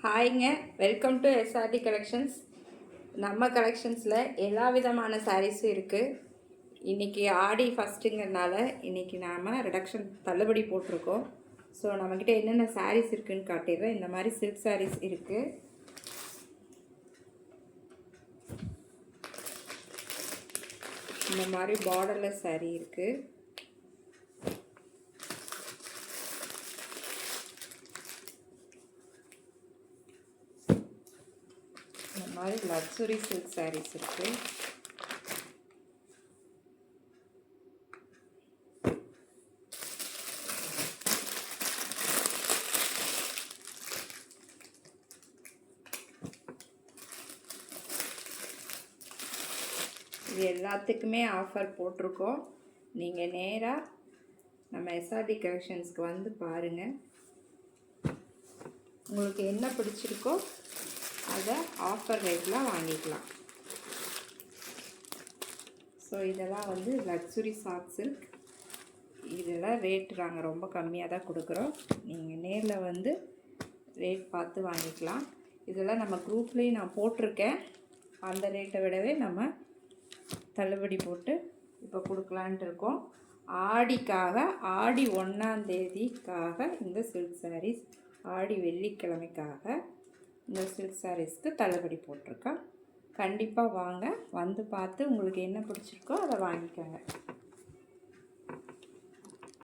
ஹாய்ங்க, welcome to SRT collections. நம்ம கலெக்ஷன்ஸில் எல்லா விதமான சாரீஸும் இருக்குது. இன்றைக்கி ஆடி ஃபஸ்ட்டுங்கிறதுனால இன்றைக்கி நாம் ரிடக்ஷன் தள்ளுபடி போட்டிருக்கோம். ஸோ நம்மக்கிட்ட என்னென்ன சாரீஸ் இருக்குதுன்னு காட்டிடுறேன். இந்த மாதிரி சில்க் சாரீஸ் இருக்குது. இந்த மாதிரி பார்டர்லெஸ் சாரீ இருக்குது. இந்த மாதிரி லக்ஸுரி சில்க் சாரீஸ் இருக்குது. இது எல்லாத்துக்குமே ஆஃபர் போட்டிருக்கோம். நீங்கள் நேராக நம்ம எஸ்ஆர்டி கலெக்ஷன்ஸ்க்கு வந்து பாருங்கள். உங்களுக்கு என்ன பிடிச்சிருக்கோ அதை ஆஃபர் ரேட்டில் வாங்கிக்கலாம். ஸோ இதெல்லாம் வந்து லக்ஸுரி சாஃப்ட் சில்க். இதெல்லாம் ரேட் நாங்கள் ரொம்ப கம்மியாக தான் கொடுக்குறோம். நீங்கள் நேரில் வந்து ரேட் பார்த்து வாங்கிக்கலாம். இதெல்லாம் நம்ம குரூப்லேயும் நான் போட்டிருக்கேன். அந்த ரேட்டை விடவே நம்ம தள்ளுபடி போட்டு இப்போ கொடுக்கலான்ட்டு இருக்கோம். ஆடிக்காக, ஆடி 1ஆம் தேதிக்காக இந்த சில்க் சாரீஸ், ஆடி வெள்ளிக்கிழமைக்காக இந்த சில்க் சாரீஸ்க்கு தள்ளுபடி போட்டிருக்கேன். கண்டிப்பாக வாங்க, வந்து பார்த்து உங்களுக்கு என்ன பிடிச்சிருக்கோ அதை வாங்கிக்கோங்க.